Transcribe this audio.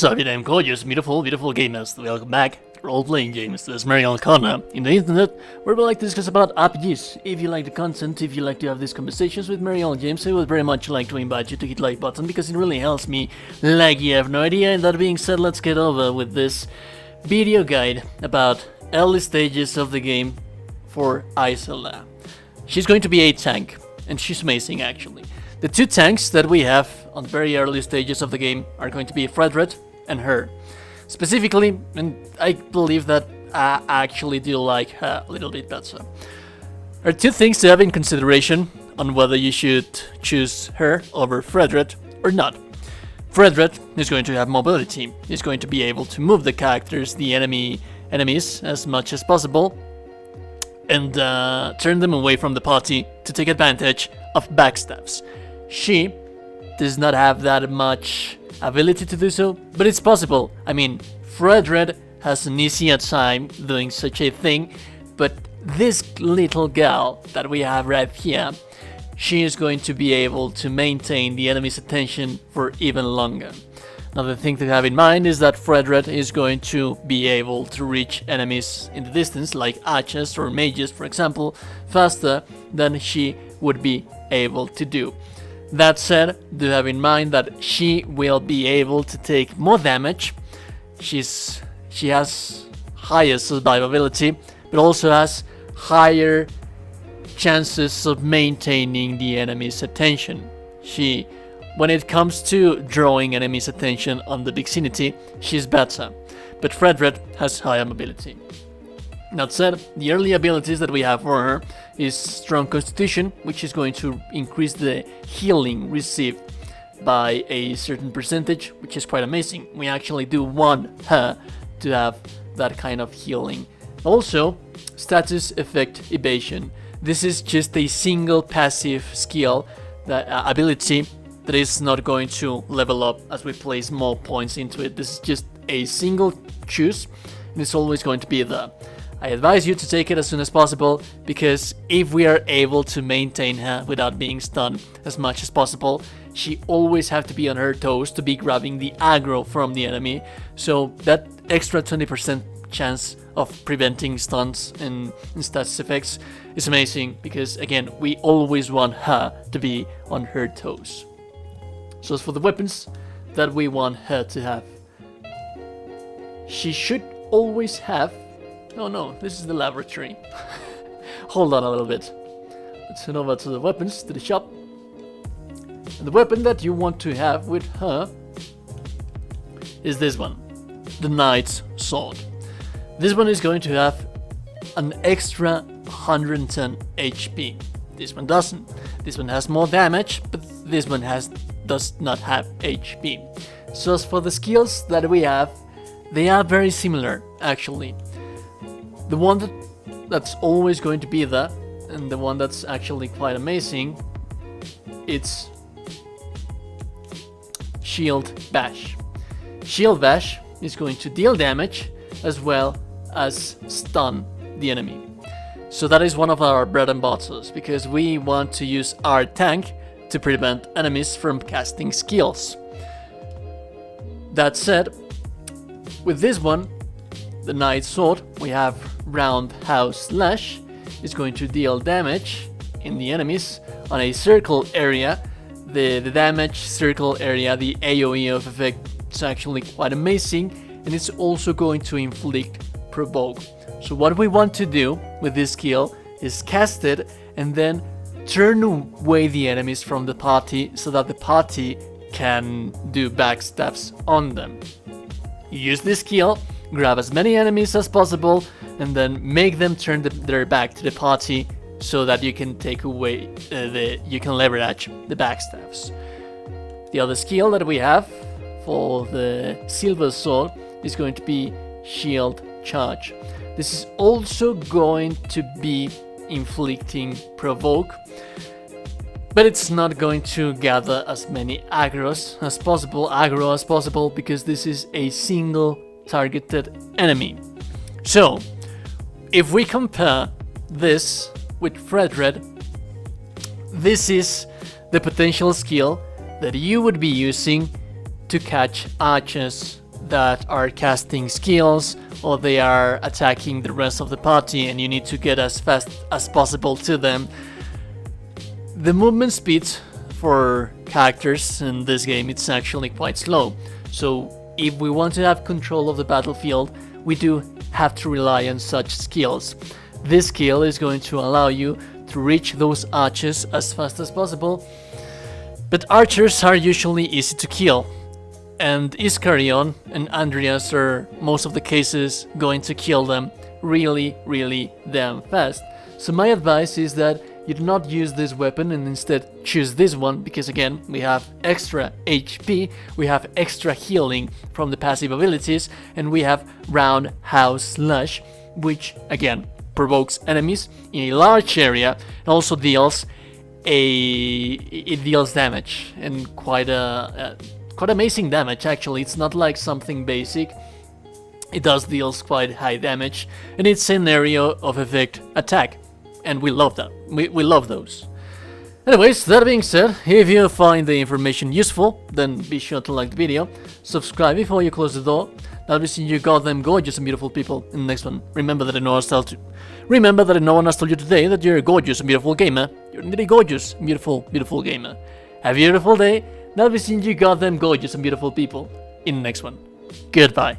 What's up, you damn gorgeous, beautiful gamers? Welcome back to Role-Playing Games. This is Marion Corner in the internet, where we like to discuss about RPGs. If you like the content, if you like to have these conversations with Marion James, I would very much like to invite you to hit like button because it really helps me like you have no idea. And that being said, let's get over with this video guide about early stages of the game for Izelair. She's going to be a tank, and she's amazing actually. The two tanks that we have on very early stages of the game are going to be Fredred and her. Specifically, and I believe that I actually do like her a little bit better. There are two things to have in consideration on whether you should choose her over Fredred or not. Fredred is going to have mobility. He's going to be able to move the characters, the enemies, as much as possible, and turn them away from the party to take advantage of backstabs. She does not have that much ability to do so, but it's possible. I mean, Fredred has an easier time doing such a thing, but this little girl that we have right here, she is going to be able to maintain the enemy's attention for even longer. Another thing to have in mind is that Fredred is going to be able to reach enemies in the distance, like archers or mages for example, faster than she would be able to do. That said, do have in mind that she will be able to take more damage. She has higher survivability, but also has higher chances of maintaining the enemy's attention. When it comes to drawing enemies' attention on the vicinity, she's better, but Fredred has higher mobility. That said, the early abilities that we have for her is Strong Constitution, which is going to increase the healing received by a certain percentage, which is quite amazing. We actually do want her to have that kind of healing. Also, Status Effect Evasion. This is just a single passive skill, ability that is not going to level up as we place more points into it. This is just a single choose, and it's always going to be there. I advise you to take it as soon as possible, because if we are able to maintain her without being stunned as much as possible, she always have to be on her toes to be grabbing the aggro from the enemy, so that extra 20% chance of preventing stuns and status effects is amazing, because again, we always want her to be on her toes. So as for the weapons that we want her to have, she should always have... Oh no, this is the laboratory. Hold on a little bit. Let's head over to the weapons, to the shop. And the weapon that you want to have with her is this one, the Knight's Sword. This one is going to have an extra 110 HP. This one doesn't. This one has more damage, but this one does not have HP. So as for the skills that we have, they are very similar actually. The one that's always going to be there, and the one that's actually quite amazing, it's Shield Bash. Shield Bash is going to deal damage as well as stun the enemy. So that is one of our bread and butters, because we want to use our tank to prevent enemies from casting skills. That said, with this one, the Knight's Sword, we have Roundhouse Slash. Is going to deal damage in the enemies on a circle area. The damage circle area, the AoE of effect, is actually quite amazing, and it's also going to inflict Provoke. So what we want to do with this skill is cast it and then turn away the enemies from the party so that the party can do backstabs on them. You use this skill, grab as many enemies as possible, and then make them turn their back to the party so that you can take away you can leverage the backstabs. The other skill that we have for the Silver Sword is going to be Shield Charge. This is also going to be inflicting Provoke, but it's not going to gather as many aggro as possible, because this is a single targeted enemy. So, if we compare this with Fredred, this is the potential skill that you would be using to catch archers that are casting skills or they are attacking the rest of the party and you need to get as fast as possible to them. The movement speed for characters in this game it's actually quite slow, so if we want to have control of the battlefield, we do have to rely on such skills. This skill is going to allow you to reach those archers as fast as possible, but archers are usually easy to kill, and Iskarion and Andreas are most of the cases going to kill them really damn fast. So my advice is that you do not use this weapon and instead choose this one, because again we have extra HP, we have extra healing from the passive abilities, and we have Roundhouse Slash, which again provokes enemies in a large area and also deals damage, and quite amazing damage actually. It's not like something basic. It does deals quite high damage, and it's an area of effect attack, and we love that. We love those. Anyways, that being said, if you find the information useful, then be sure to like the video, subscribe before you close the door. I'll be seeing you goddamn gorgeous and beautiful people in the next one. Remember that no one has told you today that you're a gorgeous and beautiful gamer. You're indeed a gorgeous, beautiful gamer. Have a beautiful day. I'll be seeing you goddamn gorgeous and beautiful people in the next one. Goodbye.